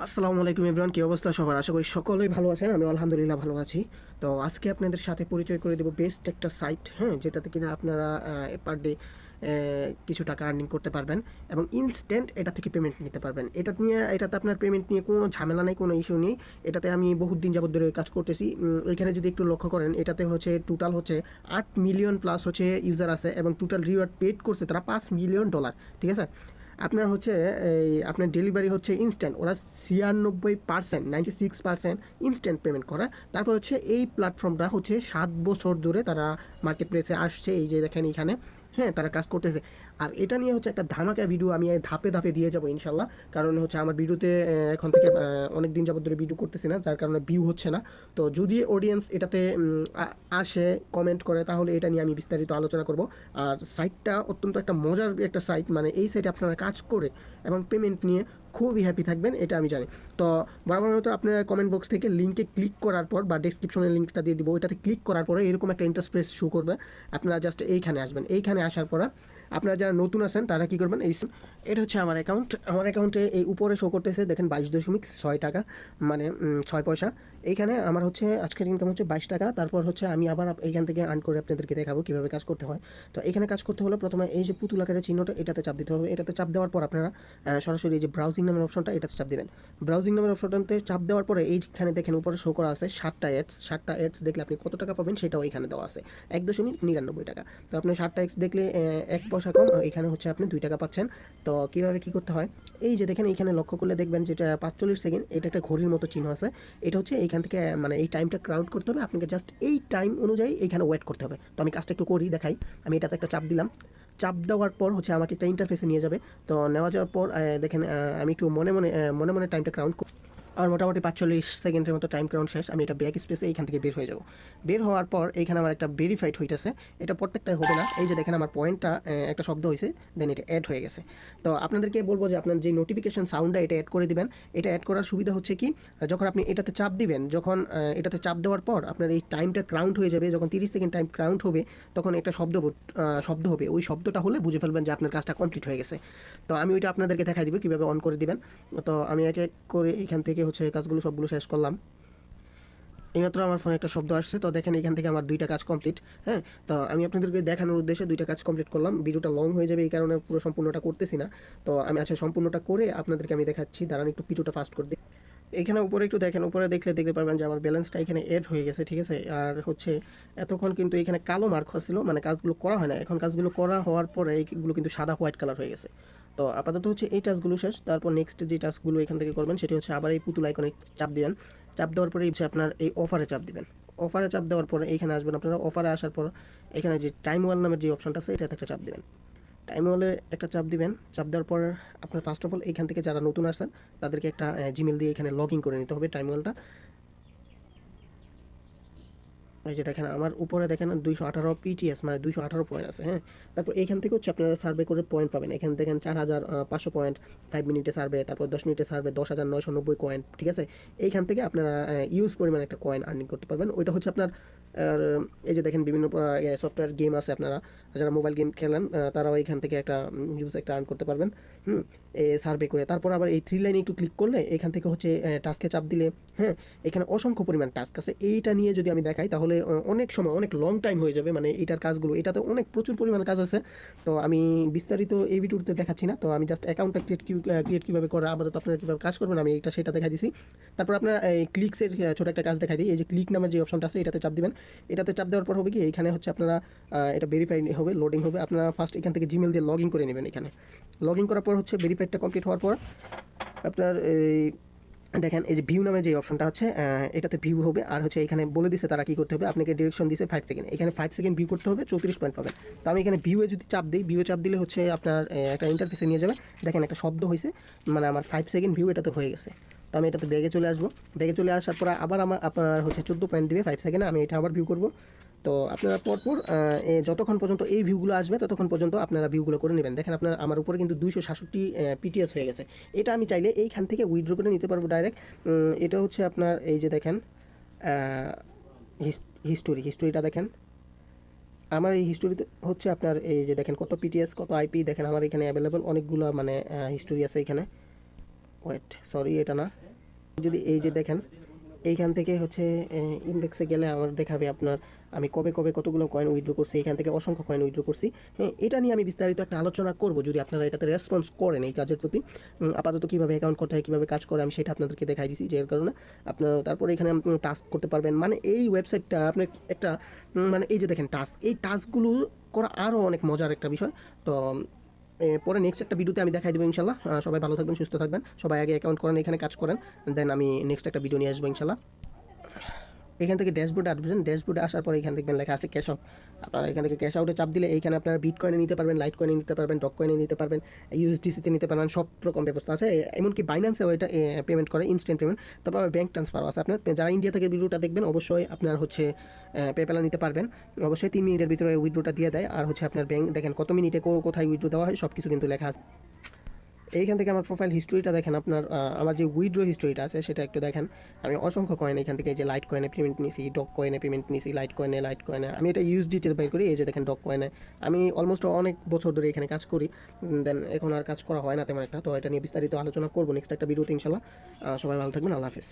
আসসালামু আলাইকুম এভরিওয়ান, কী অবস্থা সবার? আশা করি সকলেই ভালো আছেন। আমি আলহামদুলিল্লাহ ভালো আছি। তো আজকে আপনাদের সাথে পরিচয় করে দেবো বেস্ট একটা সাইট, হ্যাঁ, যেটাতে কিনা আপনারা পার ডে কিছু টাকা আর্নিং করতে পারবেন এবং ইনস্ট্যান্ট এটা থেকে পেমেন্ট নিতে পারবেন। এটাতে আপনার পেমেন্ট নিয়ে কোনো ঝামেলা নেই, কোনো ইস্যু নেই। এটাতে আমি বহুত দিন যাবত ধরে কাজ করতেছি। এখানে যদি একটু লক্ষ্য করেন, এটাতে হচ্ছে টোটাল হচ্ছে 8 মিলিয়ন প্লাস হচ্ছে ইউজার আছে এবং টোটাল রিওয়ার্ড পেড করছে তারা $5 মিলিয়ন। ঠিক আছে? আপনার হচ্ছে এই আপনার ডেলিভারি হচ্ছে ইনস্ট্যান্ট। ওরা 96%, 96% ইনস্ট্যান্ট পেমেন্ট করে। তারপর হচ্ছে এই প্ল্যাটফর্মটা হচ্ছে 7 বছর ধরে তারা মার্কেট প্লেসে আসছে। এই যে দেখেন এখানে, হ্যাঁ, তারা কাজ করতেছে। আর এটা নিয়ে হচ্ছে একটা ধামাকা ভিডিও আমি ধাপে ধাপে দিয়ে যাবো ইনশাল্লাহ। কারণ হচ্ছে আমার ভিডিওতে এখন থেকে অনেক দিন যাবত ধরে ভিডিও করতেছি না, যার কারণে ভিউ হচ্ছে না। তো যদি অডিয়েন্স এটাতে আসে, কমেন্ট করে, তাহলে এটা নিয়ে আমি বিস্তারিত আলোচনা করব। আর সাইটটা অত্যন্ত একটা মজার একটা সাইট, মানে এই সাইটে আপনারা কাজ করে এবং পেমেন্ট নিয়ে খুবই হ্যাপি থাকবেন, এটা আমি জানি। তো বরাবর মতো আপনার কমেন্ট বক্স থেকে লিঙ্কে ক্লিক করার পর বা ডেসক্রিপশনের লিঙ্কটা দিয়ে দিব, ওইটাতে ক্লিক করার পরে এরকম একটা ইন্টারফেস শো করবে। আপনারা জাস্ট এইখানে আসবেন। এইখানে আসার পর আপনারা যারা নতুন আছেন তারা কী করবেন, এটা হচ্ছে আমার অ্যাকাউন্ট। আমার অ্যাকাউন্টে এই উপরে শো করতেছে দেখেন 22.6 টাকা, মানে 6 পয়সা। এইখানে আমার হচ্ছে আজকের ইনকাম হচ্ছে 22 টাকা। তারপর হচ্ছে আমি আবার এইখান থেকে আর্ন করে আপনাদেরকে দেখাবো কীভাবে কাজ করতে হয়। তো এখানে কাজ করতে হলে প্রথমে এই যে পুতুল আকারের চিহ্নটা, এটাতে চাপ দিতে হবে। এটাতে চাপ দেওয়ার পর আপনারা সরাসরি এই যে ব্রাউজিং নামের অপশনটা, এটাতে চাপ দেবেন। ব্রাউজিং নামের অপশনটাতে চাপ দেওয়ার পরে এইখানে দেখেন উপরে শো করা আছে 7টা অ্যাডস দেখলে আপনি কত টাকা পাবেন সেটাও এখানে দেওয়া আছে, 1.99 টাকা। তো আপনি 7টা অ্যাডস দেখলে 1 পয়সা কম, এখানে হচ্ছে আপনি 2 টাকা পাচ্ছেন। তো কীভাবে কী করতে হয়, এই যে দেখেন এইখানে লক্ষ্য করলে দেখবেন যেটা 45 সেকেন্ড, এটা একটা ঘড়ির মতো চিহ্ন আছে। এটা হচ্ছে এইখান থেকে মানে এই টাইমটা ক্রাউড করতে হবে আপনাকে, জাস্ট এই টাইম অনুযায়ী এইখানে ওয়েট করতে হবে। তো আমি কাজটা একটু করি, দেখাই। আমি এটাতে একটা চাপ দিলাম। চাপ দেওয়ার পর হচ্ছে আমাকে একটা ইন্টারফেসে নিয়ে যাবে। তো নেওয়া যাওয়ার পর দেখেন আমি একটু মনে মনে টাইমটা কাউন্ট। আর মোটামুটি 45 সেকেন্ডের মতো টাইম কাউন্ট শেষ। আমি এটা ব্যাক স্পেসে এইখান থেকে বের হয়ে যাব। বের হওয়ার পর এইখানে আমার একটা ভেরিফাইড হইতেছে। এটা প্রত্যেকটাই হবে না। এই যে দেখেন আমার পয়েন্টটা একটা শব্দ হয়েছে, দেন এটা অ্যাড হয়ে গেছে। তো আপনাদেরকে বলবো যে আপনার যে নোটিফিকেশন সাউন্ডটা, এটা অ্যাড করে দিবেন। এটা অ্যাড করার সুবিধা হচ্ছে কি, যখন আপনি এটাতে চাপ দিবেন, যখন এটাতে চাপ দেওয়ার পর আপনার এই টাইমটা কাউন্ট হয়ে যাবে, যখন 30 সেকেন্ড টাইম কাউন্ট হবে, তখন একটা শব্দ হবে। ওই শব্দটা হলে বুঝে ফেলবেন যে আপনার কাজটা কমপ্লিট হয়ে গেছে। তো আমি ওইটা আপনাদেরকে দেখাই দিব কীভাবে অন করে দিবেন। তো আমি এক এক করে এখান থেকে হচ্ছে কাজগুলো সবগুলো শেষ করলাম। এইমাত্র আমার ফোনে একটা শব্দ আসছে। তো দেখেন এখান থেকে আমার 2টা কাজ কমপ্লিট। হ্যাঁ, তো আমি আপনাদেরকে দেখানোর উদ্দেশ্যে 2টা কাজ কমপ্লিট করলাম। ভিডিওটা লং হয়ে যাবে, এই কারণে পুরো সম্পূর্ণটা করতেছি না। তো আমি আচ্ছা সম্পূর্ণটা করে আপনাদেরকে আমি দেখাচ্ছি। দাঁড়ান একটু ভিডিওটা ফাস্ট করে দিই। এইখানে উপরে একটু দেখেন, উপরে দেখলে দেখতে পারবেন যে আমার ব্যালেন্সটা এখানে এড হয়ে গেছে। ঠিক আছে? আর হচ্ছে এতক্ষণ কিন্তু এখানে কালো মার্ক হচ্ছিল, মানে কাজগুলো করা হয় না। এখন কাজগুলো করা হওয়ার পরে এইগুলো কিন্তু সাদা হোয়াইট কালার হয়ে গেছে। তো আপাতত হচ্ছে এই টাস্কগুলো শেষ। তারপর নেক্সট যে টাস্কগুলো এখান থেকে করবেন সেটি হচ্ছে আবার এই পুতুল আইকনে চাপ দিবেন। চাপ দেওয়ার পরে হচ্ছে আপনার এই অফারে চাপ দিবেন। অফারে চাপ দেওয়ার পরে এইখানে আসবেন আপনারা। অফারে আসার পর এখানে যে টাইম ওয়াল নামের যে অপশনটা আছে, এটাতে একটা চাপ দিবেন। টাইম ওয়ালে একটা চাপ দিবেন। চাপ দেওয়ার পর আপনার ফার্স্ট অফ অল এইখান থেকে যারা নতুন আসছেন তাদেরকে একটা জিমেল দিয়ে এখানে লগ ইন করে নিতে হবে টাইম ওয়ালটা। এই যে দেখেন আমার উপরে দেখেন 218 পিটিএস, মানে 218 পয়েন্ট আছে। হ্যাঁ, তারপর এইখান থেকে হচ্ছে আপনারা সার্ভে করে পয়েন্ট পাবেন। এখানে দেখেন 4500 পয়েন্ট, 5 মিনিটে সার্ভে, তারপর 10 মিনিটে সার্ভে 10,990 কয়েন। ঠিক আছে? এইখান থেকে আপনারা ইউজ পরিমাণ একটা কয়েন আর্নিং করতে পারবেন। ওইটা হচ্ছে আপনার আর এই যে দেখেন বিভিন্ন সফটওয়্যার গেম আছে, আপনারা যারা মোবাইল গেম খেলেন তারাও এইখান থেকে একটা ইউজ একটা আর্ন করতে পারবেন। হুম, সার্ভে করে। তারপর আবার এই 3 লাইনে একটু ক্লিক করলে এখান থেকে হচ্ছে টাস্কে চাপ দিলে, হ্যাঁ, এখানে অসংখ্য পরিমাণ টাস্ক আছে। এইটা নিয়ে যদি আমি দেখাই তাহলে অনেক সময় অনেক লং টাইম হয়ে যাবে, মানে এইটার কাজগুলো, এটাতে অনেক প্রচুর পরিমাণ কাজ আছে। তো আমি বিস্তারিত এই ভিডিওতে দেখাচ্ছি না। তো আমি জাস্ট অ্যাকাউন্টটা ক্রিয়েট কীভাবে করে, আপাতত আপনারা কীভাবে কাজ করবেন আমি সেটা দেখাই দিছি। তারপর আপনার এই ক্লিক্সের ছোটো একটা কাজ দেখাই দিই। এই যে ক্লিক নামের যে অপশনটা আছে, এটাতে চাপ দিবেন। এটাতে চাপ দেওয়ার পর হবে কি, এইখানে হচ্ছে আপনারা এটা ভেরিফাই হবে, লোডিং হবে। আপনারা ফার্স্ট এখান থেকে জিমেল দিয়ে লগ ইন করে নেবেন। এখানে লগ ইন করার পর হচ্ছে ভেরিফাইডটা কমপ্লিট হওয়ার পর আপনার এই দেখেন এই যে ভিউ নামে যে অপশনটা আছে, এটাতে ভিউ হবে। আর হচ্ছে এখানে বলে দিচ্ছে তারা কী করতে হবে, আপনাকে ডিরেকশন দিচ্ছে 5 সেকেন্ড। এখানে 5 সেকেন্ড ভিউ করতে হবে, 34 পয়েন্ট পাবেন। তো আমি এখানে ভিউয়ে যদি চাপ দিই, ভিউয়ে চাপ দিলে হচ্ছে আপনার একটা ইন্টারফেসে নিয়ে যাবে। দেখেন একটা শব্দ হয়েছে, মানে আমার 5 সেকেন্ড ভিউ এটাতে হয়ে গেছে। তো আমি এটাতে ব্যাগে চলে আসবো। ব্যাগে চলে আসার পর আবার আপনার হচ্ছে 14 পয়েন্ট দিবে 5 সেকেন্ডে। আমি এটা আবার ভিউ করবো। তো আপনারা পরপর যতক্ষণ পর্যন্ত এই ভিউগুলো আসবে ততক্ষণ পর্যন্ত আপনারা ভিউগুলো করে নেবেন। দেখেন আপনার আমার উপরে কিন্তু 267 পিটিএস হয়ে গেছে। এটা আমি চাইলে এইখান থেকে উইথড্র করে নিতে পারবো ডাইরেক্ট। এটা হচ্ছে আপনার এই যে দেখেন হিস্টোরিটা দেখেন। আমার এই হিস্টোরিতে হচ্ছে আপনার এই যে দেখেন কত পিটিএস, কত আইপি দেখেন আমার এখানে অ্যাভেলেবল অনেকগুলো, মানে হিস্টোরি আছে এখানে। ওয়েট, সরি, এটা না, যদি এই যে দেখেন এইখান থেকে হচ্ছে ইন্ডেক্সে গেলে আমার দেখাবে আপনার আমি কবে কবে কতগুলো কয়েন উইথড্র করছি, এখান থেকে অসংখ্য কয়েন উইথড্র করছি। হ্যাঁ, এটা নিয়ে আমি বিস্তারিত একটা আলোচনা করব যদি আপনারা এটাতে রেসপন্স করেন এই কাজের প্রতি। আপাতত কীভাবে অ্যাকাউন্ট করতে হয়, কীভাবে কাজ করে আমি সেটা আপনাদেরকে দেখাই দিচ্ছি, যে এর কারণে আপনারা তারপরে এখানে টাস্ক করতে পারবেন। মানে এই ওয়েবসাইটটা আপনার একটা মানে এই যে দেখেন টাস্ক, এই টাস্কগুলো করা আরও অনেক মজার একটা বিষয়। তো পরে নেক্সট একটা ভিডিওতে আমি দেখাই দেবো ইনশাল্লাহ। সবাই ভালো থাকবেন, সুস্থ থাকবেন, সবাই আগে অ্যাকাউন্ট করেন, এখানে কাজ করেন, দেন আমি নেক্সট একটা ভিডিও নিয়ে আসবো ইনশাল্লাহ। এখান থেকে ড্যাশবোর্ডে আসবেন, ড্যাশবোর্ডে আসার পরে এখানে দেখবেন লেখা আছে ক্যাশ আউট। আপনারা এখান থেকে ক্যাশ আউটে চাপ দিলে এইখানে আপনারা বিট কয়েনে নিতে পারবেন, লাইট কয়েনে নিতে পারবেন, ডগ কয়েনে নিতে পারবেন, ইউএসডিসিতে নিতে পারবেন, সব রকম ব্যবস্থা আছে। এমনকি বাইন্যান্সেও এটা পেমেন্ট করে, ইনস্ট্যান্ট পেমেন্ট। তারপর ব্যাঙ্ক ট্রান্সফারও আছে। আপনার যারা ইন্ডিয়া থেকে ভিডিওটা দেখবেন অবশ্যই আপনার হচ্ছে পেপ্যালে নিতে পারবেন। অবশ্যই 3 মিনিটের ভিতরে উইথড্রটা দিয়ে দেয়। আর হচ্ছে আপনার ব্যাঙ্ক দেখেন কত মিনিটে কোথায় উইথড্র দেওয়া হয় সব কিছু কিন্তু লেখা আছে। এইখান থেকে আমার প্রোফাইল হিস্ট্রিটা দেখেন, আপনার আমার যে উইথড্র হিস্ট্রিটা আছে সেটা একটু দেখেন। আমি অসংখ্য কয়েন এখান থেকে যে লাইট কয়েনে পেমেন্ট নিয়েছি, ডগ কয়েনে পেমেন্ট নিয়েছি, লাইট কয়েনে আমি এটা ইউএসডিতে বের করি। এই যে দেখেন ডগ কয়েনে আমি অলমোস্ট অনেক বছর ধরে এখানে কাজ করি, দেন এখন আর কাজ করা হয় না তেমন একটা। তো এটা নিয়ে বিস্তারিত আলোচনা করবো নেক্সট একটা ভিডিওতে ইনশাল্লাহ। সবাই ভালো থাকবেন, আল্লাহ হাফেজ।